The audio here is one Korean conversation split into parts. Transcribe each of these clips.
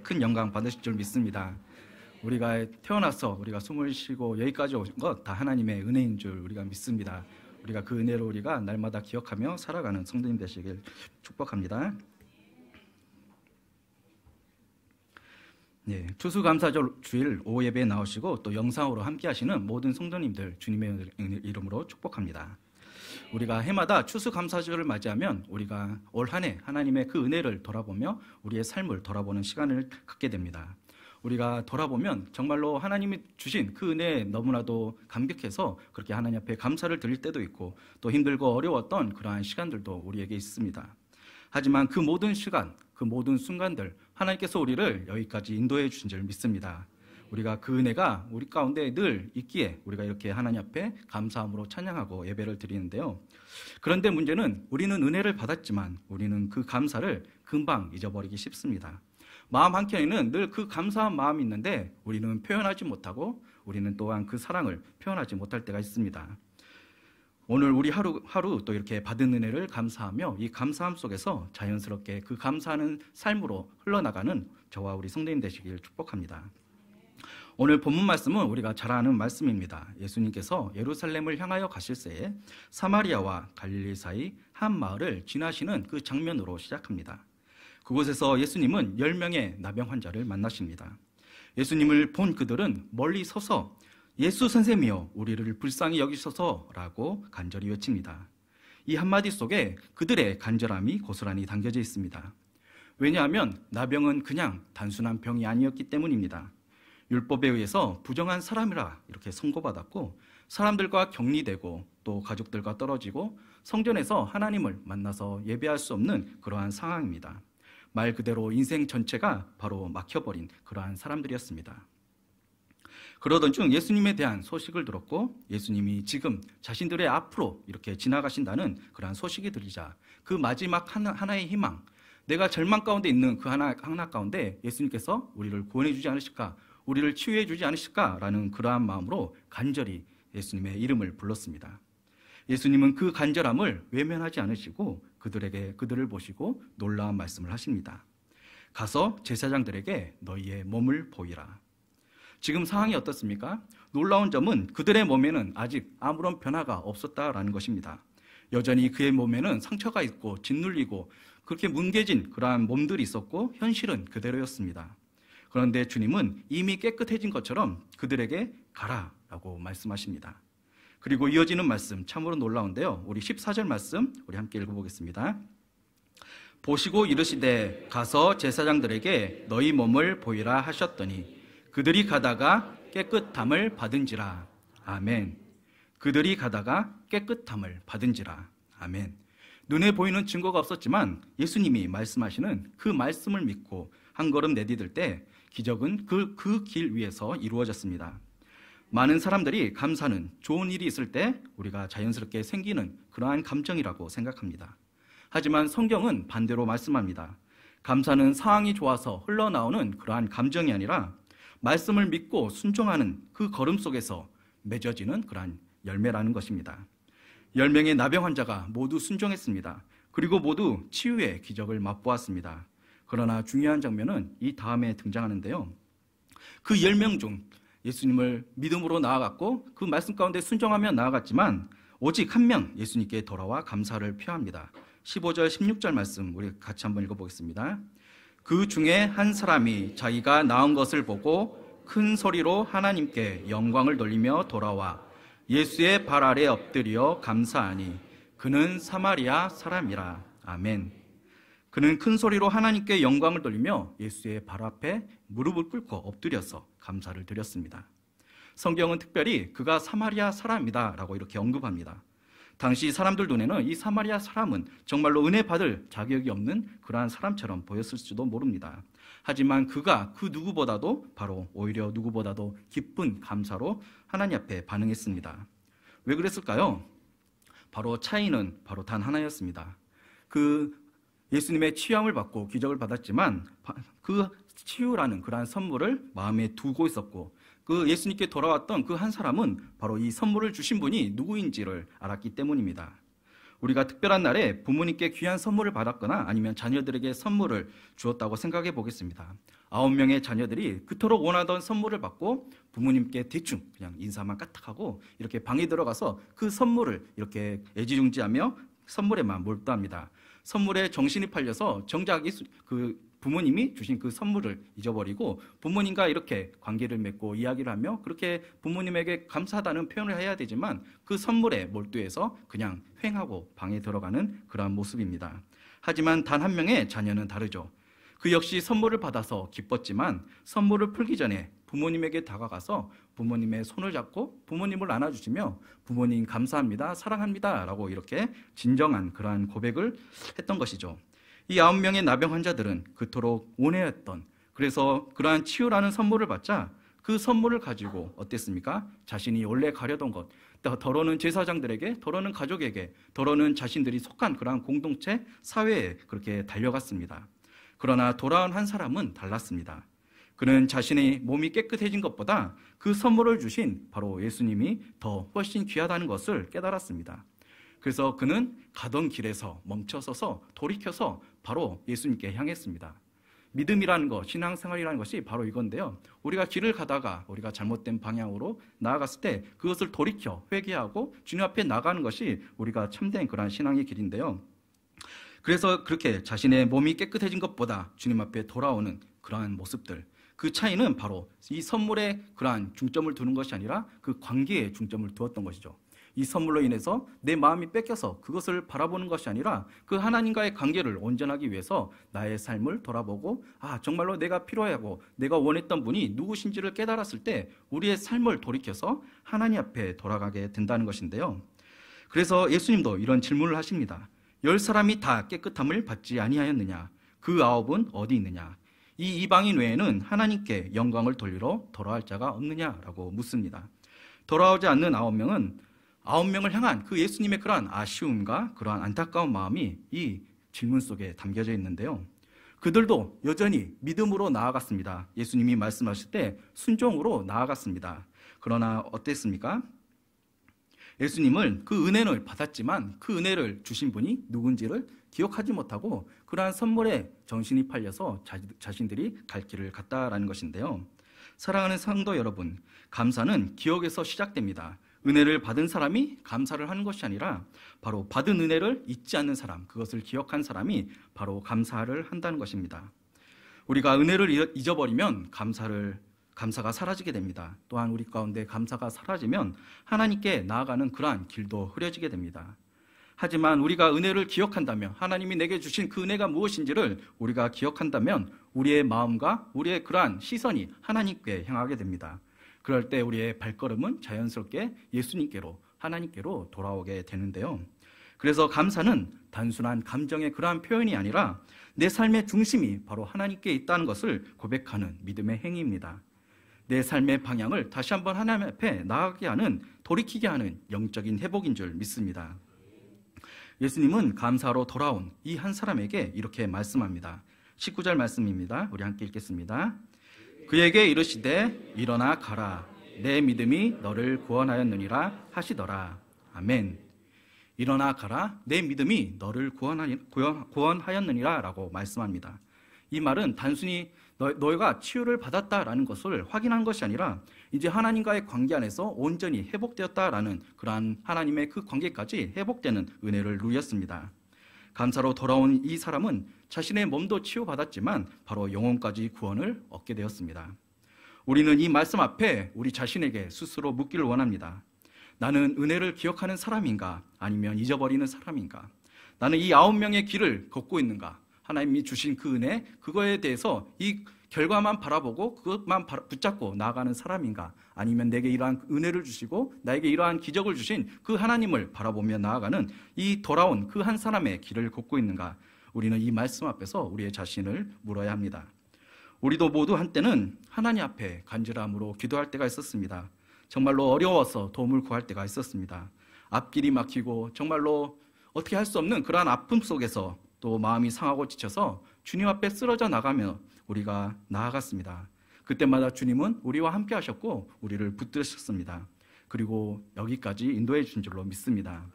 큰 영광 받으실 줄 믿습니다. 우리가 태어나서 우리가 숨을 쉬고 여기까지 오신 것 다 하나님의 은혜인 줄 우리가 믿습니다. 우리가 그 은혜로 우리가 날마다 기억하며 살아가는 성도님 되시길 축복합니다. 네, 추수감사주일 오후 예배에 나오시고 또 영상으로 함께 하시는 모든 성도님들 주님의 이름으로 축복합니다. 우리가 해마다 추수감사주를 맞이하면 우리가 올 한 해 하나님의 그 은혜를 돌아보며 우리의 삶을 돌아보는 시간을 갖게 됩니다. 우리가 돌아보면 정말로 하나님이 주신 그 은혜에 너무나도 감격해서 그렇게 하나님 앞에 감사를 드릴 때도 있고 또 힘들고 어려웠던 그러한 시간들도 우리에게 있습니다. 하지만 그 모든 시간, 그 모든 순간들 하나님께서 우리를 여기까지 인도해 주신 줄 믿습니다. 우리가 그 은혜가 우리 가운데 늘 있기에 우리가 이렇게 하나님 앞에 감사함으로 찬양하고 예배를 드리는데요. 그런데 문제는 우리는 은혜를 받았지만 우리는 그 감사를 금방 잊어버리기 쉽습니다. 마음 한켠에는 늘 그 감사한 마음이 있는데 우리는 표현하지 못하고 우리는 또한 그 사랑을 표현하지 못할 때가 있습니다. 오늘 우리 하루 또 이렇게 받은 은혜를 감사하며 이 감사함 속에서 자연스럽게 그 감사하는 삶으로 흘러나가는 저와 우리 성도님 되시길 축복합니다. 오늘 본문 말씀은 우리가 잘 아는 말씀입니다. 예수님께서 예루살렘을 향하여 가실 때에 사마리아와 갈릴리 사이 한 마을을 지나시는 그 장면으로 시작합니다. 그곳에서 예수님은 10명의 나병 환자를 만나십니다. 예수님을 본 그들은 멀리 서서 예수 선생님이여 우리를 불쌍히 여기소서라고 간절히 외칩니다. 이 한마디 속에 그들의 간절함이 고스란히 담겨져 있습니다. 왜냐하면 나병은 그냥 단순한 병이 아니었기 때문입니다. 율법에 의해서 부정한 사람이라 이렇게 선고받았고 사람들과 격리되고 또 가족들과 떨어지고 성전에서 하나님을 만나서 예배할 수 없는 그러한 상황입니다. 말 그대로 인생 전체가 바로 막혀버린 그러한 사람들이었습니다. 그러던 중 예수님에 대한 소식을 들었고 예수님이 지금 자신들의 앞으로 이렇게 지나가신다는 그러한 소식이 들리자 그 마지막 하나의 희망, 내가 절망 가운데 있는 그 하나 가운데 예수님께서 우리를 구원해 주지 않으실까, 우리를 치유해 주지 않으실까라는 그러한 마음으로 간절히 예수님의 이름을 불렀습니다. 예수님은 그 간절함을 외면하지 않으시고 그들을 보시고 놀라운 말씀을 하십니다. 가서 제사장들에게 너희의 몸을 보이라. 지금 상황이 어떻습니까? 놀라운 점은 그들의 몸에는 아직 아무런 변화가 없었다라는 것입니다. 여전히 그의 몸에는 상처가 있고 짓눌리고 그렇게 뭉개진 그러한 몸들이 있었고 현실은 그대로였습니다. 그런데 주님은 이미 깨끗해진 것처럼 그들에게 가라라고 말씀하십니다. 그리고 이어지는 말씀 참으로 놀라운데요. 우리 14절 말씀 우리 함께 읽어보겠습니다. 보시고 이르시되 가서 제사장들에게 너희 몸을 보이라 하셨더니 그들이 가다가 깨끗함을 받은지라. 아멘. 그들이 가다가 깨끗함을 받은지라. 아멘. 눈에 보이는 증거가 없었지만 예수님이 말씀하시는 그 말씀을 믿고 한 걸음 내디딜 때 기적은 그 길 위에서 이루어졌습니다. 많은 사람들이 감사는 좋은 일이 있을 때 우리가 자연스럽게 생기는 그러한 감정이라고 생각합니다. 하지만 성경은 반대로 말씀합니다. 감사는 상황이 좋아서 흘러나오는 그러한 감정이 아니라 말씀을 믿고 순종하는 그 걸음 속에서 맺어지는 그러한 열매라는 것입니다. 10명의 나병 환자가 모두 순종했습니다. 그리고 모두 치유의 기적을 맛보았습니다. 그러나 중요한 장면은 이 다음에 등장하는데요. 그 10명 중 예수님을 믿음으로 나아갔고 그 말씀 가운데 순종하며 나아갔지만 오직 한 명 예수님께 돌아와 감사를 표합니다. 15절 16절 말씀 우리 같이 한번 읽어보겠습니다. 그 중에 한 사람이 자기가 나은 것을 보고 큰 소리로 하나님께 영광을 돌리며 돌아와 예수의 발 아래 엎드려 감사하니 그는 사마리아 사람이라. 아멘. 그는 큰 소리로 하나님께 영광을 돌리며 예수의 발 앞에 무릎을 꿇고 엎드려서 감사를 드렸습니다. 성경은 특별히 그가 사마리아 사람이다 라고 이렇게 언급합니다. 당시 사람들 눈에는 이 사마리아 사람은 정말로 은혜 받을 자격이 없는 그러한 사람처럼 보였을지도 모릅니다. 하지만 그가 그 누구보다도 바로 오히려 누구보다도 기쁜 감사로 하나님 앞에 반응했습니다. 왜 그랬을까요? 바로 차이는 바로 단 하나였습니다. 그 예수님의 치유함을 받고 기적을 받았지만 그 치유라는 그러한 선물을 마음에 두고 있었고 그 예수님께 돌아왔던 그 한 사람은 바로 이 선물을 주신 분이 누구인지를 알았기 때문입니다. 우리가 특별한 날에 부모님께 귀한 선물을 받았거나 아니면 자녀들에게 선물을 주었다고 생각해 보겠습니다. 9명의 자녀들이 그토록 원하던 선물을 받고 부모님께 대충 그냥 인사만 까딱하고 이렇게 방에 들어가서 그 선물을 이렇게 애지중지하며 선물에만 몰두합니다. 선물에 정신이 팔려서 정작 그 부모님이 주신 그 선물을 잊어버리고 부모님과 이렇게 관계를 맺고 이야기를 하며 그렇게 부모님에게 감사하다는 표현을 해야 되지만 그 선물에 몰두해서 그냥 횡하고 방에 들어가는 그러한 모습입니다. 하지만 단 한 명의 자녀는 다르죠. 그 역시 선물을 받아서 기뻤지만 선물을 풀기 전에 부모님에게 다가가서 부모님의 손을 잡고 부모님을 안아주시며 부모님 감사합니다, 사랑합니다 라고 이렇게 진정한 그러한 고백을 했던 것이죠. 이 9명의 나병 환자들은 그토록 원해했던, 그래서 그러한 치유라는 선물을 받자 그 선물을 가지고 어땠습니까? 자신이 원래 가려던 것, 더러는 제사장들에게, 더러는 가족에게, 더러는 자신들이 속한 그러한 공동체, 사회에 그렇게 달려갔습니다. 그러나 돌아온 한 사람은 달랐습니다. 그는 자신의 몸이 깨끗해진 것보다 그 선물을 주신 바로 예수님이 더 훨씬 귀하다는 것을 깨달았습니다. 그래서 그는 가던 길에서 멈춰서서 돌이켜서 바로 예수님께 향했습니다. 믿음이라는 것, 신앙생활이라는 것이 바로 이건데요. 우리가 길을 가다가 우리가 잘못된 방향으로 나아갔을 때 그것을 돌이켜 회개하고 주님 앞에 나가는 것이 우리가 참된 그러한 신앙의 길인데요. 그래서 그렇게 자신의 몸이 깨끗해진 것보다 주님 앞에 돌아오는 그러한 모습들, 그 차이는 바로 이 선물에 그러한 중점을 두는 것이 아니라 그 관계에 중점을 두었던 것이죠. 이 선물로 인해서 내 마음이 뺏겨서 그것을 바라보는 것이 아니라 그 하나님과의 관계를 온전하기 위해서 나의 삶을 돌아보고 정말로 내가 필요하고 내가 원했던 분이 누구신지를 깨달았을 때 우리의 삶을 돌이켜서 하나님 앞에 돌아가게 된다는 것인데요. 그래서 예수님도 이런 질문을 하십니다. 10사람이 다 깨끗함을 받지 아니하였느냐? 그 9은 어디 있느냐? 이 이방인 외에는 하나님께 영광을 돌리러 돌아올 자가 없느냐라고 묻습니다. 돌아오지 않는 9명은 9명을 향한 그 예수님의 그러한 아쉬움과 그러한 안타까운 마음이 이 질문 속에 담겨져 있는데요. 그들도 여전히 믿음으로 나아갔습니다. 예수님이 말씀하실 때 순종으로 나아갔습니다. 그러나 어땠습니까? 예수님은 그 은혜를 받았지만 그 은혜를 주신 분이 누군지를 기억하지 못하고 그러한 선물에 정신이 팔려서 자신들이 갈 길을 갔다라는 것인데요. 사랑하는 성도 여러분, 감사는 기억에서 시작됩니다. 은혜를 받은 사람이 감사를 하는 것이 아니라 바로 받은 은혜를 잊지 않는 사람, 그것을 기억한 사람이 바로 감사를 한다는 것입니다. 우리가 은혜를 잊어버리면 감사가 사라지게 됩니다. 또한 우리 가운데 감사가 사라지면 하나님께 나아가는 그러한 길도 흐려지게 됩니다. 하지만 우리가 은혜를 기억한다면, 하나님이 내게 주신 그 은혜가 무엇인지를 우리가 기억한다면 우리의 마음과 우리의 그러한 시선이 하나님께 향하게 됩니다. 그럴 때 우리의 발걸음은 자연스럽게 예수님께로, 하나님께로 돌아오게 되는데요. 그래서 감사는 단순한 감정의 그러한 표현이 아니라 내 삶의 중심이 바로 하나님께 있다는 것을 고백하는 믿음의 행위입니다. 내 삶의 방향을 다시 한번 하나님 앞에 나아가게 하는, 돌이키게 하는 영적인 회복인 줄 믿습니다. 예수님은 감사로 돌아온 이 한 사람에게 이렇게 말씀합니다. 19절 말씀입니다. 우리 함께 읽겠습니다. 그에게 이르시되 일어나 가라, 내 믿음이 너를 구원하였느니라 하시더라. 아멘. 일어나 가라, 내 믿음이 너를 구원하였느니라 라고 말씀합니다. 이 말은 단순히 너희가 치유를 받았다라는 것을 확인한 것이 아니라 이제 하나님과의 관계 안에서 온전히 회복되었다라는 그러한 하나님의 그 관계까지 회복되는 은혜를 누렸습니다. 감사로 돌아온 이 사람은 자신의 몸도 치유받았지만 바로 영혼까지 구원을 얻게 되었습니다. 우리는 이 말씀 앞에 우리 자신에게 스스로 묻기를 원합니다. 나는 은혜를 기억하는 사람인가? 아니면 잊어버리는 사람인가? 나는 이 9명의 길을 걷고 있는가? 하나님이 주신 그 은혜, 그거에 대해서 이 결과만 바라보고 그것만 붙잡고 나아가는 사람인가? 아니면 내게 이러한 은혜를 주시고 나에게 이러한 기적을 주신 그 하나님을 바라보며 나아가는 이 돌아온 그 한 사람의 길을 걷고 있는가? 우리는 이 말씀 앞에서 우리의 자신을 물어야 합니다. 우리도 모두 한때는 하나님 앞에 간절함으로 기도할 때가 있었습니다. 정말로 어려워서 도움을 구할 때가 있었습니다. 앞길이 막히고 정말로 어떻게 할 수 없는 그러한 아픔 속에서 또 마음이 상하고 지쳐서 주님 앞에 쓰러져 나가며 우리가 나아갔습니다. 그때마다 주님은 우리와 함께 하셨고 우리를 붙드셨습니다. 그리고 여기까지 인도해 주신 줄로 믿습니다.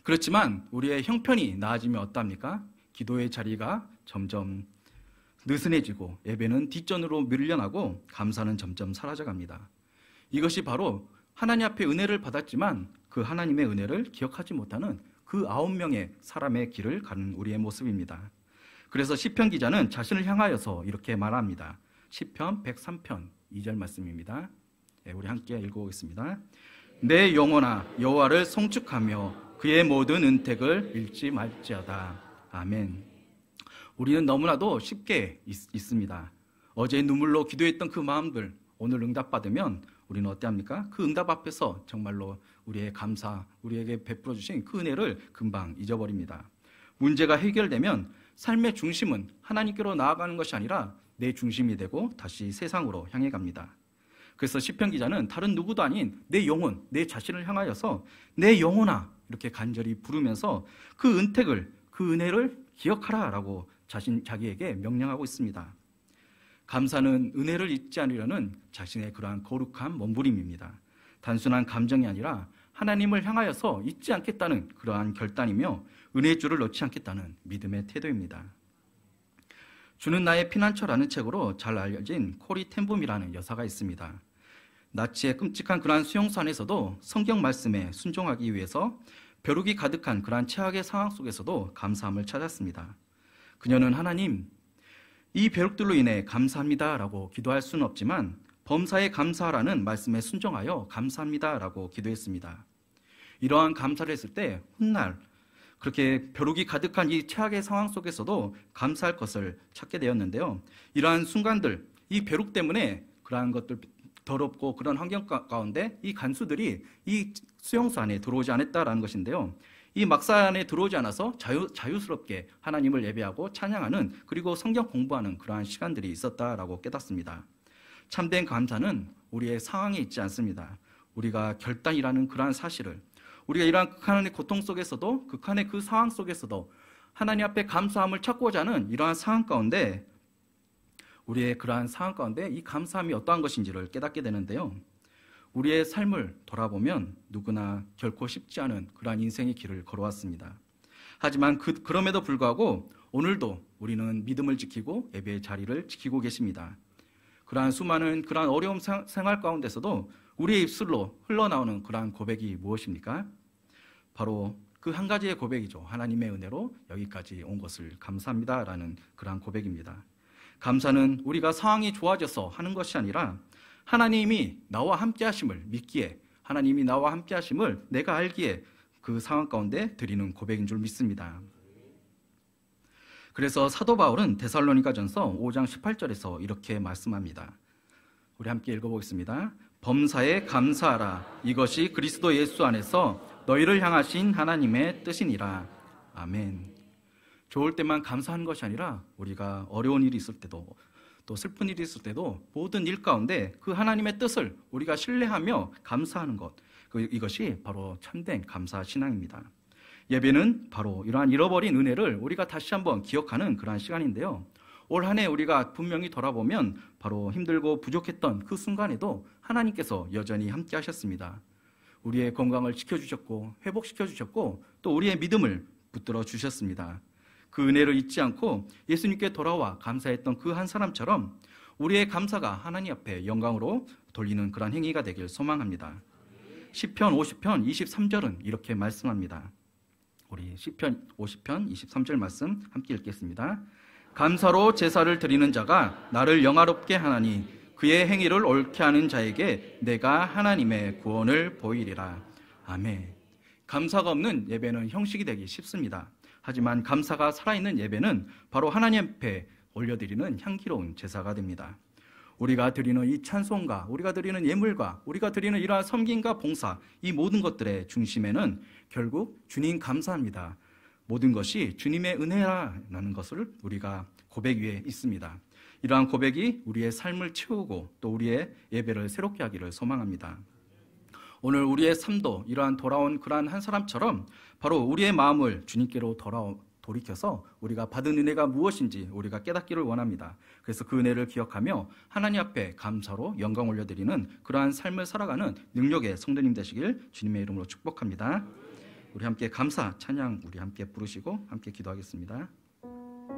그렇지만 우리의 형편이 나아지면 어떠합니까? 기도의 자리가 점점 느슨해지고 예배는 뒷전으로 밀려나고 감사는 점점 사라져갑니다. 이것이 바로 하나님 앞에 은혜를 받았지만 그 하나님의 은혜를 기억하지 못하는 그 9명의 사람의 길을 가는 우리의 모습입니다. 그래서 시편 기자는 자신을 향하여서 이렇게 말합니다. 시편 103편 2절 말씀입니다. 우리 함께 읽어보겠습니다. 내 영혼아 여호와를 송축하며 그의 모든 은택을 잃지 말지어다. 아멘. 우리는 너무나도 쉽게 있습니다. 어제 눈물로 기도했던 그 마음들 오늘 응답받으면 우리는 어때합니까? 그 응답 앞에서 정말로 우리의 감사, 우리에게 베풀어 주신 그 은혜를 금방 잊어버립니다. 문제가 해결되면 삶의 중심은 하나님께로 나아가는 것이 아니라 내 중심이 되고 다시 세상으로 향해 갑니다. 그래서 시편 기자는 다른 누구도 아닌 내 영혼, 내 자신을 향하여서 내 영혼아 이렇게 간절히 부르면서 그 은택을, 그 은혜를 기억하라라고 자기에게 명령하고 있습니다. 감사는 은혜를 잊지 않으려는 자신의 그러한 거룩한 몸부림입니다. 단순한 감정이 아니라 하나님을 향하여서 잊지 않겠다는 그러한 결단이며 은혜의 줄을 놓지 않겠다는 믿음의 태도입니다. 주는 나의 피난처라는 책으로 잘 알려진 코리 텐붐이라는 여사가 있습니다. 나치의 끔찍한 그러한 수용소 안에서도 성경 말씀에 순종하기 위해서 벼룩이 가득한 그러한 최악의 상황 속에서도 감사함을 찾았습니다. 그녀는 하나님, 이 벼룩들로 인해 감사합니다라고 기도할 수는 없지만 범사에 감사하라는 말씀에 순종하여 감사합니다라고 기도했습니다. 이러한 감사를 했을 때 훗날 그렇게 벼룩이 가득한 이 최악의 상황 속에서도 감사할 것을 찾게 되었는데요. 이러한 순간들, 이 벼룩 때문에 그러한 것들 더럽고 그런 환경 가운데 이 간수들이 이 수용소 안에 들어오지 않았다라는 것인데요. 이 막사 안에 들어오지 않아서 자유스럽게 하나님을 예배하고 찬양하는 그리고 성경 공부하는 그러한 시간들이 있었다라고 깨닫습니다. 참된 감사는 우리의 상황에 있지 않습니다. 우리가 결단이라는 그러한 사실을 우리가 이러한 극한의 고통 속에서도 극한의 그 상황 속에서도 하나님 앞에 감사함을 찾고자 하는 이러한 상황 가운데 우리의 그러한 상황 가운데 이 감사함이 어떠한 것인지를 깨닫게 되는데요. 우리의 삶을 돌아보면 누구나 결코 쉽지 않은 그러한 인생의 길을 걸어왔습니다. 하지만 그럼에도 불구하고 오늘도 우리는 믿음을 지키고 예배의 자리를 지키고 계십니다. 그러한 수많은 그러한 어려움 생활 가운데서도 우리의 입술로 흘러나오는 그러한 고백이 무엇입니까? 바로 그 한 가지의 고백이죠. 하나님의 은혜로 여기까지 온 것을 감사합니다라는 그러한 고백입니다. 감사는 우리가 상황이 좋아져서 하는 것이 아니라 하나님이 나와 함께 하심을 믿기에 하나님이 나와 함께 하심을 내가 알기에 그 상황 가운데 드리는 고백인 줄 믿습니다. 그래서 사도 바울은 데살로니가전서 5장 18절에서 이렇게 말씀합니다. 우리 함께 읽어보겠습니다. 범사에 감사하라. 이것이 그리스도 예수 안에서 너희를 향하신 하나님의 뜻이니라. 아멘. 좋을 때만 감사하는 것이 아니라 우리가 어려운 일이 있을 때도 또 슬픈 일이 있을 때도 모든 일 가운데 그 하나님의 뜻을 우리가 신뢰하며 감사하는 것, 이것이 바로 참된 감사 신앙입니다. 예배는 바로 이러한 잃어버린 은혜를 우리가 다시 한번 기억하는 그러한 시간인데요. 올 한 해 우리가 분명히 돌아보면 바로 힘들고 부족했던 그 순간에도 하나님께서 여전히 함께 하셨습니다. 우리의 건강을 지켜주셨고 회복시켜주셨고 또 우리의 믿음을 붙들어 주셨습니다. 그 은혜를 잊지 않고 예수님께 돌아와 감사했던 그 한 사람처럼 우리의 감사가 하나님 앞에 영광으로 돌리는 그런 행위가 되길 소망합니다. 시편 50편 23절은 이렇게 말씀합니다. 우리 시편 50편 23절 말씀 함께 읽겠습니다. 감사로 제사를 드리는 자가 나를 영화롭게 하나니 그의 행위를 옳게 하는 자에게 내가 하나님의 구원을 보이리라. 아멘. 감사가 없는 예배는 형식이 되기 쉽습니다. 하지만 감사가 살아있는 예배는 바로 하나님 앞에 올려드리는 향기로운 제사가 됩니다. 우리가 드리는 이 찬송과 우리가 드리는 예물과 우리가 드리는 이러한 섬김과 봉사, 이 모든 것들의 중심에는 결국 주님 감사합니다. 모든 것이 주님의 은혜라는 것을 우리가 고백 위에 있습니다. 이러한 고백이 우리의 삶을 채우고 또 우리의 예배를 새롭게 하기를 소망합니다. 오늘 우리의 삶도 이러한 돌아온 그러한 한 사람처럼 바로 우리의 마음을 주님께로 돌이켜서 우리가 받은 은혜가 무엇인지 우리가 깨닫기를 원합니다. 그래서 그 은혜를 기억하며 하나님 앞에 감사로 영광 올려드리는 그러한 삶을 살아가는 능력의 성도님 되시길 주님의 이름으로 축복합니다. 우리 함께 감사 찬양 우리 함께 부르시고 함께 기도하겠습니다.